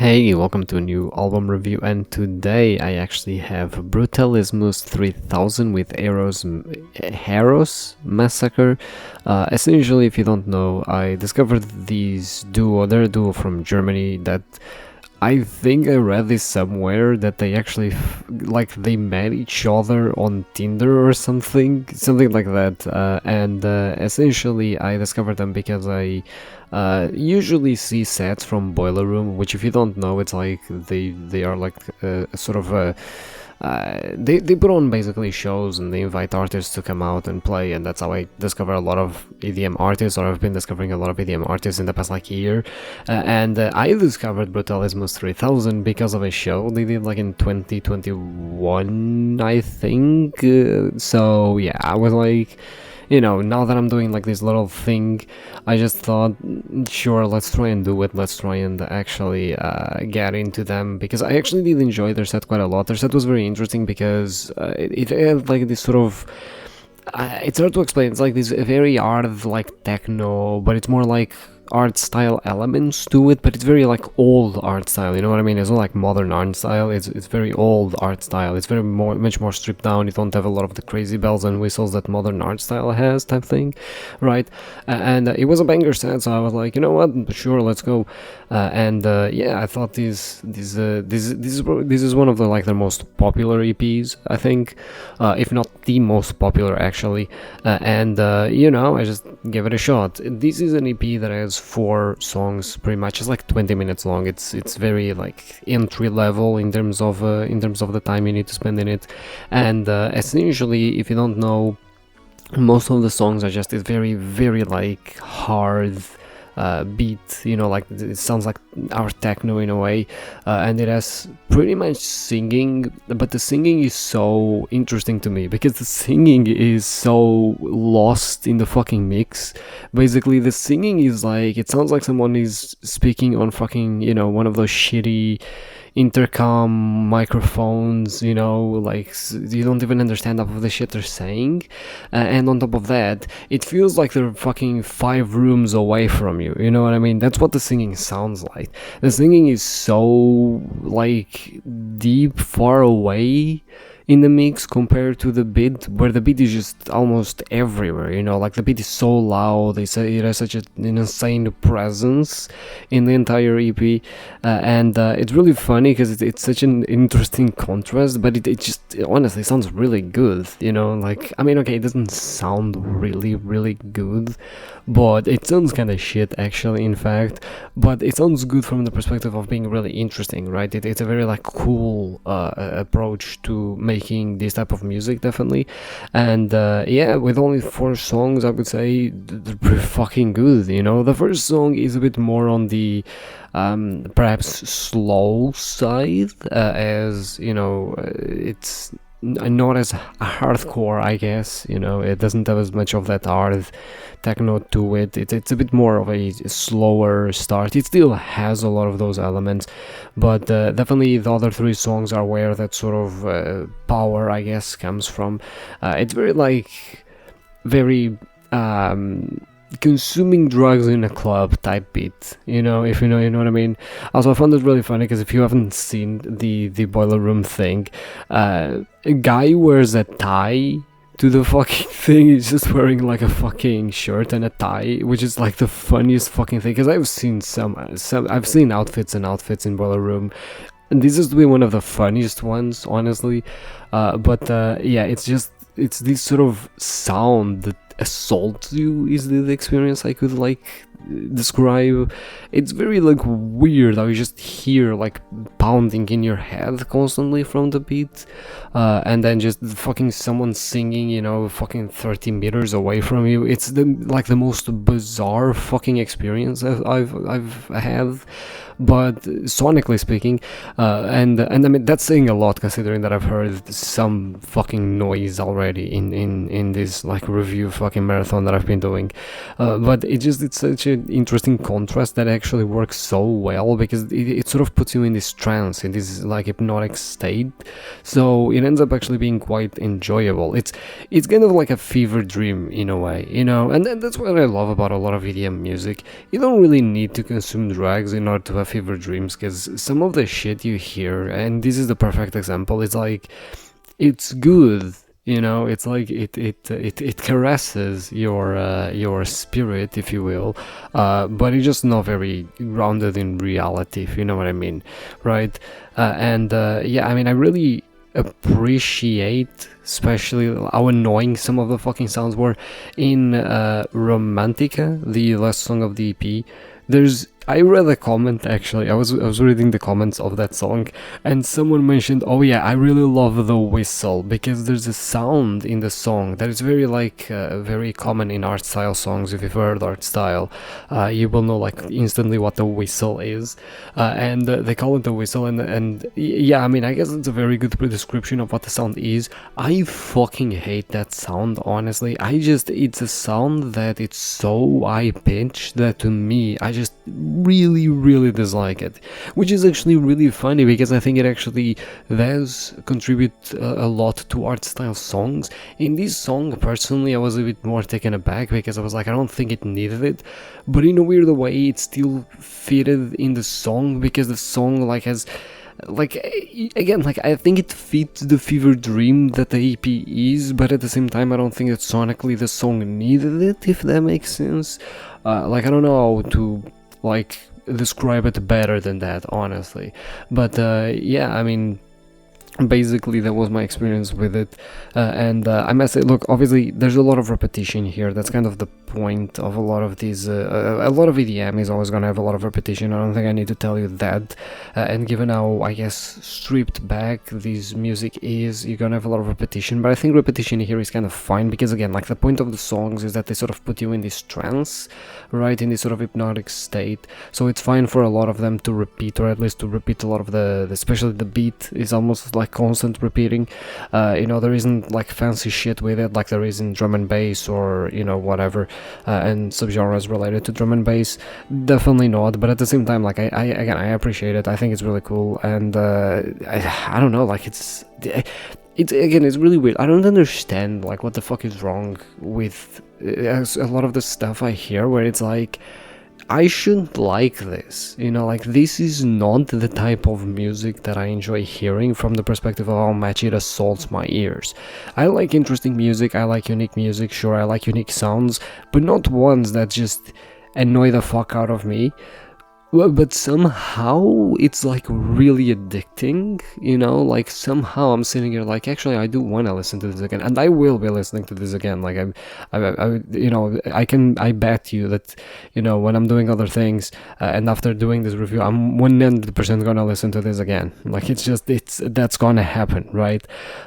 Hey, welcome to a new album review, and today I actually have Brutalismus 3000 with Eros Massacre. Essentially, if you don't know, I discovered they're a duo from Germany that I think I read this somewhere that they actually they met each other on Tinder or something like that. And essentially, I discovered them because I usually see sets from Boiler Room, which if you don't know, it's like they are like sort of a they put on basically shows and they invite artists to come out and play, and that's how I discover a lot of EDM artists, or I've been discovering a lot of EDM artists in the past like year. And I discovered Brutalismus 3000 because of a show they did like in 2021, I think. So yeah, I was like, now that I'm doing like this little thing, I just thought, sure, let's try and do it. Let's try and actually get into them, because I actually did enjoy their set quite a lot. Their set was very interesting because it had like this sort of. It's hard to explain. It's like this very art of like techno, but it's more like art style elements to it, but it's very like old art style, you know what I mean? It's not like modern art style, it's very old art style. It's much more stripped down. You don't have a lot of the crazy bells and whistles that modern art style has, type thing, right? And it was a banger set, so I was like, you know what, sure, let's go. Yeah, I thought this is one of the like their most popular EPs, I think, if not the most popular actually. I just gave it a shot. This is an EP that has 4 songs, pretty much. It's like 20 minutes long. It's very like entry level in terms of the time you need to spend in it. And essentially, if you don't know, most of the songs are just this very, very like hard beat, like it sounds like our techno in a way, and it has pretty much singing, but the singing is so interesting to me because the singing is so lost in the fucking mix. Basically, the singing is like, it sounds like someone is speaking on fucking, one of those shitty intercom microphones, like you don't even understand half of the shit they're saying. And on top of that, it feels like they're fucking 5 rooms away from you, you know what I mean? That's what the singing sounds like. The singing is so like deep, far away in the mix compared to the beat, where the beat is just almost everywhere, like the beat is so loud. They say it has such an insane presence in the entire EP, and it's really funny because it's such an interesting contrast, but it just honestly sounds really good, like, I mean, okay, it doesn't sound really, really good, but it sounds kind of shit actually, in fact, but it sounds good from the perspective of being really interesting, right? It's a very like cool approach to making this type of music, definitely. And yeah, with only 4 songs, I would say they're pretty fucking good. The first song is a bit more on the perhaps slow side, as it's not as hardcore, I guess. It doesn't have as much of that hard techno to it. It's a bit more of a slower start. It still has a lot of those elements, but definitely the other 3 songs are where that sort of power, I guess, comes from. It's very like very consuming drugs in a club type beat, if you know what I mean. Also, I found it really funny because if you haven't seen the Boiler Room thing, a guy wears a tie to the fucking thing. He's just wearing like a fucking shirt and a tie, which is like the funniest fucking thing, because I've seen I've seen outfits in Boiler Room, and this is to be one of the funniest ones, honestly. But yeah, it's this sort of sound that assaults you is the experience I could like describe. It's very like weird how you just hear like pounding in your head constantly from the beat, and then just fucking someone singing, fucking 30 meters away from you. It's the most bizarre fucking experience I've had, but sonically speaking, and I mean, that's saying a lot considering that I've heard some fucking noise already in this like review fucking marathon that I've been doing, but it's such an interesting contrast that actually works so well, because it sort of puts you in this trance, in this like hypnotic state, so it ends up actually being quite enjoyable. It's kind of like a fever dream in a way, you know, and that's what I love about a lot of EDM music. You don't really need to consume drugs in order to have fever dreams, because some of the shit you hear, and this is the perfect example, it's like, it's good, you know, it's like it caresses your spirit, if you will, but it's just not very grounded in reality, if you know what I mean, right? Yeah, I mean, I really appreciate especially how annoying some of the fucking sounds were in Romantica, the last song of the EP. I read a comment, actually. I was reading the comments of that song, and someone mentioned, oh yeah, I really love the whistle, because there's a sound in the song that is very like very common in art style songs. If you've heard art style, you will know like instantly what the whistle is, and they call it the whistle, and yeah, I mean, I guess it's a very good description of what the sound is. I fucking hate that sound, honestly. It's a sound that it's so high pitched that to me, I just really dislike it, which is actually really funny, because I think it actually does contribute a lot to art style songs. In this song, personally, I was a bit more taken aback, because I was like, I don't think it needed it, but in a weird way it still fitted in the song, because the song like has like, again, like, I think it fits the fever dream that the EP is, but at the same time I don't think that sonically the song needed it, if that makes sense. Like, I don't know how to like describe it better than that, honestly, but yeah, I mean, basically that was my experience with it, and I must say, look, obviously there's a lot of repetition here. That's kind of the point of a lot of these, a lot of EDM is always gonna have a lot of repetition. I don't think I need to tell you that, and given how, I guess, stripped back this music is, you're gonna have a lot of repetition, but I think repetition here is kind of fine, because again, like, the point of the songs is that they sort of put you in this trance, right, in this sort of hypnotic state, so it's fine for a lot of them to repeat, or at least to repeat a lot of the especially the beat is almost like constant repeating. You know, there isn't like fancy shit with it like there is in drum and bass, or, you know, whatever, and subgenres related to drum and bass, definitely not, but at the same time, like, I again, I appreciate it. I think it's really cool, and I don't know, like, it's again, it's really weird. I don't understand like what the fuck is wrong with a lot of the stuff I hear, where it's like, I shouldn't like this, you know, like, this is not the type of music that I enjoy hearing from the perspective of how much it assaults my ears. I like interesting music, I like unique music, sure, I like unique sounds, but not ones that just annoy the fuck out of me. But somehow it's like really addicting, you know, like, somehow I'm sitting here like, actually, I do want to listen to this again, and I will be listening to this again. Like, you know, I bet you that, you know, when I'm doing other things, and after doing this review, I'm 100% gonna listen to this again. Like, that's gonna happen, right?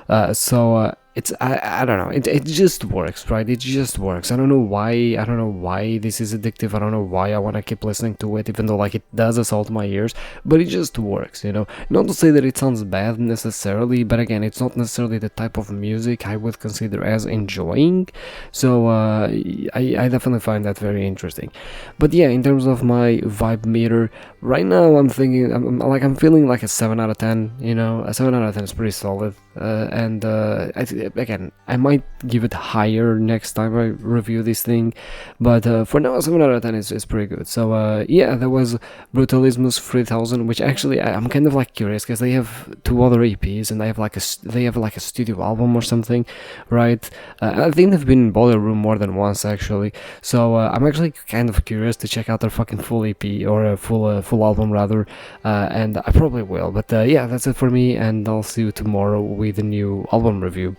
I don't know, it just works, right? It just works. I don't know why this is addictive. I don't know why I want to keep listening to it, even though, like, it does assault my ears, but it just works, you know. Not to say that it sounds bad necessarily, but again, it's not necessarily the type of music I would consider as enjoying, so I definitely find that very interesting. But yeah, in terms of my vibe meter, right now I'm thinking, I'm feeling like a 7 out of 10, you know. A 7 out of 10 is pretty solid, and again, I might give it higher next time I review this thing, but for now, 7 out of 10 is pretty good. So yeah, there was Brutalismus 3000, which actually I'm kind of like curious, because they have 2 other EPs, and they have like a studio album or something, right? I think they've been in Boiler Room more than once, actually, so I'm actually kind of curious to check out their fucking full EP, or a full album rather, and I probably will. But yeah, that's it for me, and I'll see you tomorrow with a new album review.